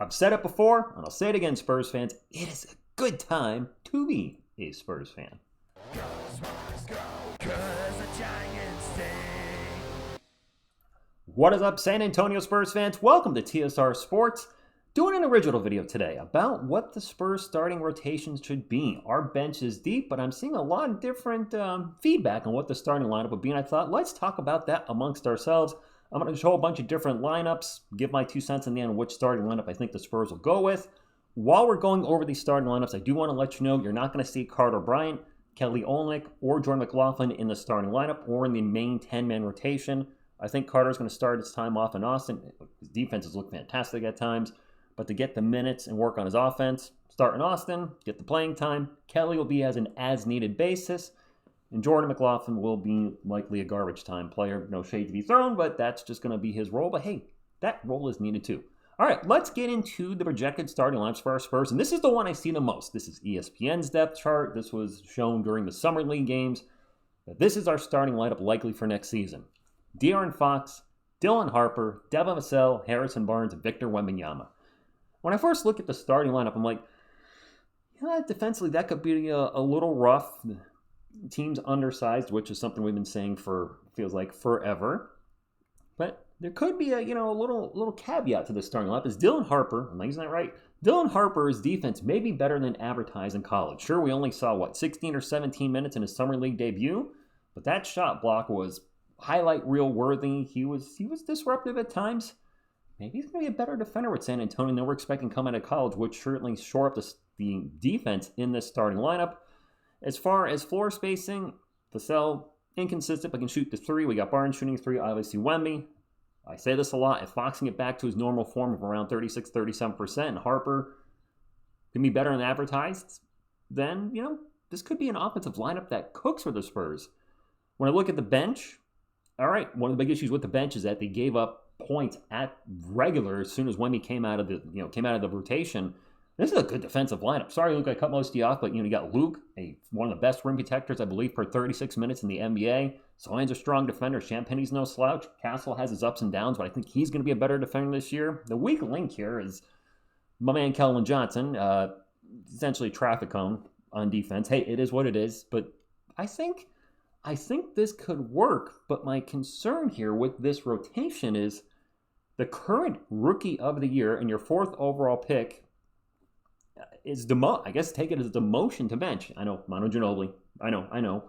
I've said it before, and I'll say it again, Spurs fans. It is a good time to be a Spurs fan. Go Spurs go, 'cause the Giants stay. What is up, San Antonio Spurs fans? Welcome to TSR Sports. Doing an original video today about what the Spurs starting rotations should be. Our bench is deep, but I'm seeing a lot of different feedback on what the starting lineup would be, and I thought, let's talk about that amongst ourselves. I'm going to show a bunch of different lineups, give my 2 cents in the end on which starting lineup I think the Spurs will go with. While we're going over these starting lineups, I do want to let you know you're not going to see Carter Bryant, Kelly Olynyk, or Jordan McLaughlin in the starting lineup or in the main 10-man rotation. I think Carter's going to start his time off in Austin. His defenses look fantastic at times, but to get the minutes and work on his offense, start in Austin, get the playing time. Kelly will be as an as-needed basis. And Jordan McLaughlin will be likely a garbage time player. No shade to be thrown, but that's just going to be his role. But hey, that role is needed too. All right, let's get into the projected starting lineups for our Spurs. And this is the one I see the most. This is ESPN's depth chart. This was shown during the Summer League games. This is our starting lineup likely for next season. De'Aaron Fox, Dylan Harper, Devin Vassell, Harrison Barnes, and Victor Wembanyama. When I first look at the starting lineup, I'm like, yeah, defensively, that could be a little rough. Team's undersized, which is something we've been saying for feels like forever. But there could be a little caveat to this starting lineup. Is Dylan Harper, am I using that right? Dylan Harper's defense may be better than advertised in college. Sure, we only saw 16 or 17 minutes in his summer league debut, but that shot block was highlight reel worthy. He was disruptive at times. Maybe he's going to be a better defender with San Antonio than we're expecting coming out of college, which certainly shore up the defense in this starting lineup. As far as floor spacing, Vassell, inconsistent, but can shoot the three. We got Barnes shooting three, obviously Wemby. I say this a lot. If Fox can get back to his normal form of around 36, 37%, and Harper can be better than advertised, then, this could be an offensive lineup that cooks for the Spurs. When I look at the bench, all right, one of the big issues with the bench is that they gave up points at regular as soon as Wemby came out of the rotation. This is a good defensive lineup. Sorry, Luke, I cut most of you off, but you got Luke, one of the best rim protectors, I believe, per 36 minutes in the NBA. Sohan's a strong defender. Champagne's no slouch. Castle has his ups and downs, but I think he's going to be a better defender this year. The weak link here is my man Keldon Johnson, essentially traffic cone on defense. Hey, it is what it is, but I think this could work. But my concern here with this rotation is the current rookie of the year and your 4th overall pick is I guess take it as a demotion to bench. I know, Manu Ginobili. I know.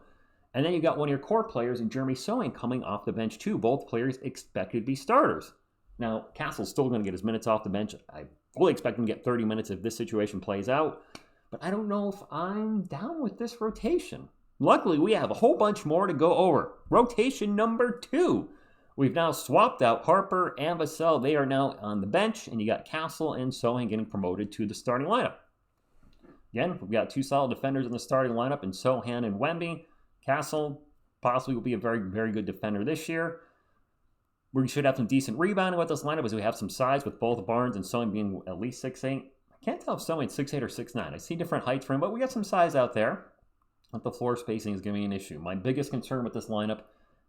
And then you got one of your core players in Jeremy Sohan coming off the bench too. Both players expected to be starters. Now, Castle's still going to get his minutes off the bench. I fully expect him to get 30 minutes if this situation plays out. But I don't know if I'm down with this rotation. Luckily, we have a whole bunch more to go over. Rotation number 2. We've now swapped out Harper and Vassell. They are now on the bench, and you got Castle and Sohan getting promoted to the starting lineup. Again, we've got 2 solid defenders in the starting lineup in Sohan and Wemby. Castle possibly will be a very, very good defender this year. We should have some decent rebounding with this lineup as we have some size with both Barnes and Sohan being at least 6'8". I can't tell if Sohan's 6'8 or 6'9". I see different heights for him, but we got some size out there. But the floor spacing is going to be an issue. My biggest concern with this lineup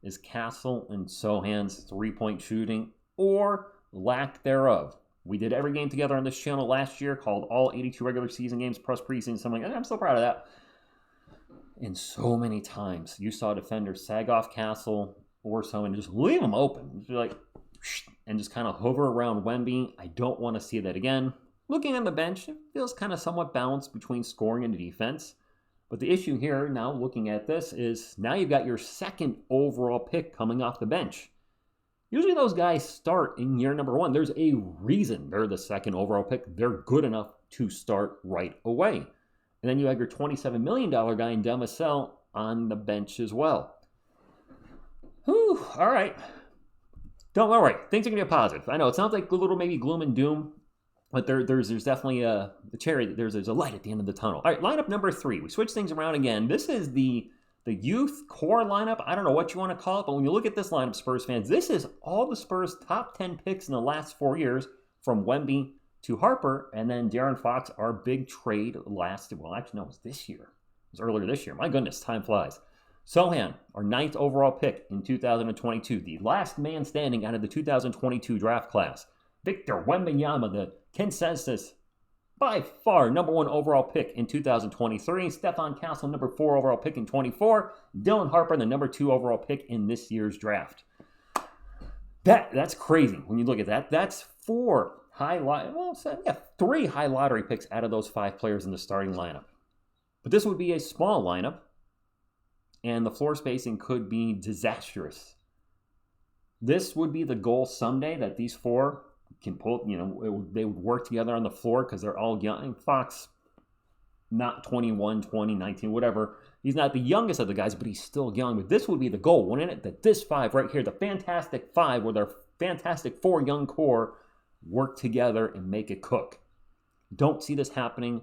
is Castle and Sohan's 3-point shooting or lack thereof. We did every game together on this channel last year, called all 82 regular season games plus preseason. So I'm so proud of that. And so many times you saw defenders sag off Castle or Sohan and just leave them open. And just kind of hover around Wemby. I don't want to see that again. Looking on the bench, it feels kind of somewhat balanced between scoring and defense. But the issue here, now looking at this, is now you've got your 2nd overall pick coming off the bench. Usually those guys start in year number 1. There's a reason they're the 2nd overall pick. They're good enough to start right away. And then you have your $27 million guy in Devin Vassell on the bench as well. Whew, all right. Don't worry. Things are going to be positive. I know it sounds like a little maybe gloom and doom, but there's definitely there's a light at the end of the tunnel. All right, lineup number 3. We switch things around again. This is the youth core lineup. I don't know what you want to call it, but when you look at this lineup, Spurs fans, this is all the Spurs' top 10 picks in the last 4 years, from Wemby to Harper, and then De'Aaron Fox, our big trade it was this year. It was earlier this year. My goodness, time flies. Sohan, our 9th overall pick in 2022, the last man standing out of the 2022 draft class. Victor Wembanyama, the consensus, by far, number 1 overall pick in 2023. Stephon Castle, number 4 overall pick in 24. Dylan Harper, the number 2 overall pick in this year's draft. That's crazy when you look at that. That's 3 high lottery picks out of those 5 players in the starting lineup. But this would be a small lineup, and the floor spacing could be disastrous. This would be the goal someday, that these 4 can pull, they would work together on the floor because they're all young. Fox, not 21, 20, 19, whatever. He's not the youngest of the guys, but he's still young. But this would be the goal, wouldn't it? That this 5 right here, the Fantastic 5, with their Fantastic 4 young core, work together and make it cook. Don't see this happening,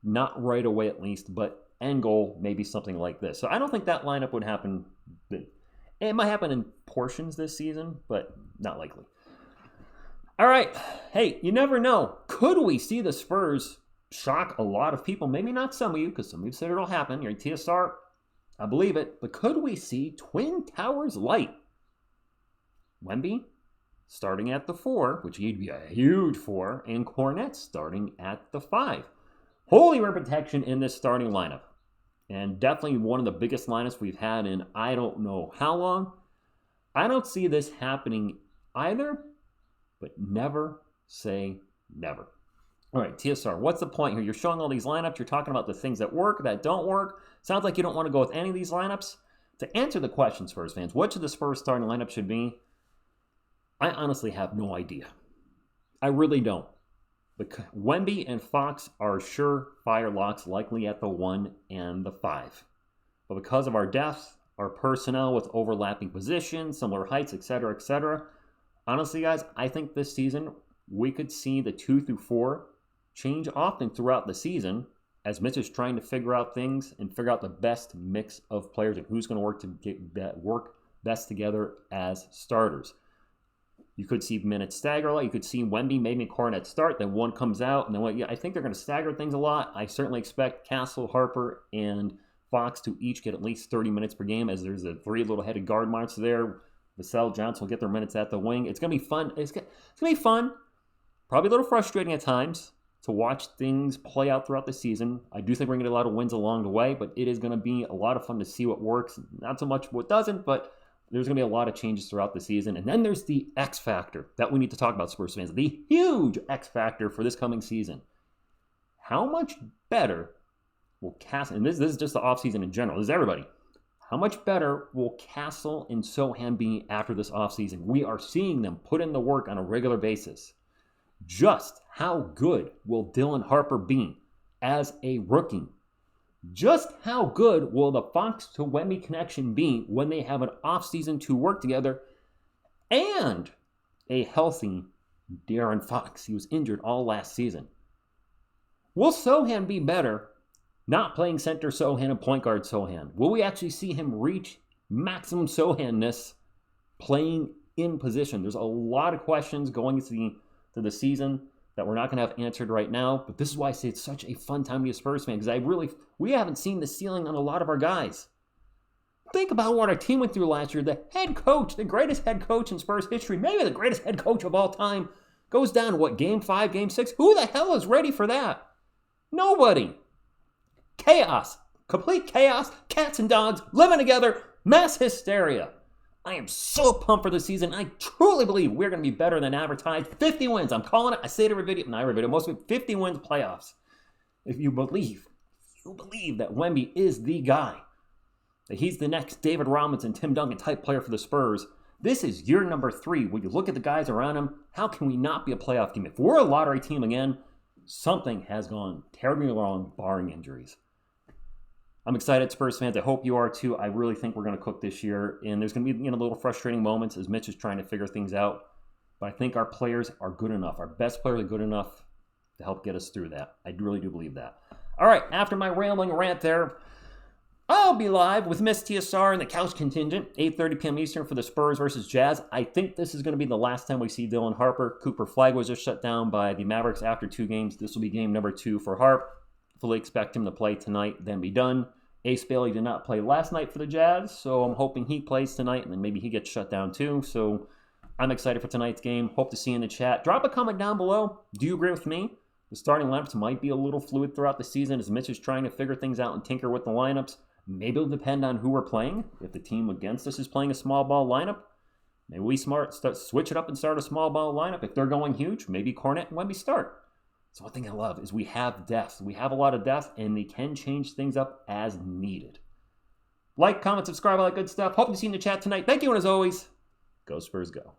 not right away at least, but end goal, maybe something like this. So I don't think that lineup would happen. It might happen in portions this season, but not likely. All right. Hey, you never know. Could we see the Spurs shock a lot of people? Maybe not some of you, because some of you said it'll happen. You're in TSR. I believe it. But could we see Twin Towers light? Wemby starting at the 4, which he'd be a huge 4, and Cornet starting at the 5. Holy rim protection in this starting lineup. And definitely one of the biggest lineups we've had in I don't know how long. I don't see this happening either, but never say never. All right, TSR, what's the point here? You're showing all these lineups. You're talking about the things that work, that don't work. Sounds like you don't want to go with any of these lineups. To answer the question, Spurs fans, what should the Spurs starting lineup should be? I honestly have no idea. I really don't. Wemby and Fox are surefire locks, likely at the 1 and the 5. But because of our depth, our personnel with overlapping positions, similar heights, etc., honestly, guys, I think this season we could see the 2 through 4 change often throughout the season as Mitch is trying to figure out things and figure out the best mix of players and who's going to work best together as starters. You could see minutes stagger a lot. You could see Wemby, maybe Cornet start, then one comes out, and then one. Yeah, I think they're going to stagger things a lot. I certainly expect Castle, Harper, and Fox to each get at least 30 minutes per game, as there's a 3 little-headed guard marks there. Vassell, Johnson will get their minutes at the wing. It's going to be fun. It's going to be fun. Probably a little frustrating at times to watch things play out throughout the season. I do think we're going to get a lot of wins along the way, but it is going to be a lot of fun to see what works. Not so much what doesn't, but there's going to be a lot of changes throughout the season. And then there's the X factor that we need to talk about, Spurs fans. The huge X factor for this coming season. How much better will Castle, and this is just the offseason in general, this is everybody. How much better will Castle and Sohan be after this offseason? We are seeing them put in the work on a regular basis. Just how good will Dylan Harper be as a rookie? Just how good will the Fox to Wemby connection be when they have an offseason to work together and a healthy De'Aaron Fox? He was injured all last season. Will Sohan be better not playing center Sohan and point guard Sohan? Will we actually see him reach maximum Sohan-ness playing in position? There's a lot of questions going into the season that we're not going to have answered right now, but this is why I say it's such a fun time to be a Spurs fan, because we haven't seen the ceiling on a lot of our guys. Think about what our team went through last year. The head coach, the greatest head coach in Spurs history, maybe the greatest head coach of all time, goes down, Game 5, Game 6? Who the hell is ready for that? Nobody. Chaos. Complete chaos. Cats and dogs living together. Mass hysteria. I am so pumped for the season. I truly believe we're going to be better than advertised. 50 wins. I'm calling it. I say it every video. Not every video. Most of it. 50 wins playoffs. If you believe that Wemby is the guy, that he's the next David Robinson, Tim Duncan type player for the Spurs, this is year number 3. When you look at the guys around him, how can we not be a playoff team? If we're a lottery team again, something has gone terribly wrong, barring injuries. I'm excited, Spurs fans. I hope you are too. I really think we're going to cook this year. And there's going to be little frustrating moments as Mitch is trying to figure things out. But I think our players are good enough. Our best players are good enough to help get us through that. I really do believe that. All right, after my rambling rant there, I'll be live with Miss TSR and the Couch Contingent, 8:30 p.m. Eastern for the Spurs versus Jazz. I think this is going to be the last time we see Dylan Harper. Cooper Flag was just shut down by the Mavericks after 2 games. This will be game number 2 for Harp. Fully expect him to play tonight, then be done. Ace Bailey did not play last night for the Jazz, so I'm hoping he plays tonight, and then maybe he gets shut down too. So I'm excited for tonight's game. Hope to see you in the chat. Drop a comment down below. Do you agree with me? The starting lineups might be a little fluid throughout the season as Mitch is trying to figure things out and tinker with the lineups. Maybe it'll depend on who we're playing. If the team against us is playing a small ball lineup, maybe we switch it up and start a small ball lineup. If they're going huge, maybe Cornette and Wemby start. So one thing I love is we have depth. We have a lot of depth, and we can change things up as needed. Like, comment, subscribe, all that good stuff. Hope to see you in the chat tonight. Thank you, and as always, go Spurs, go.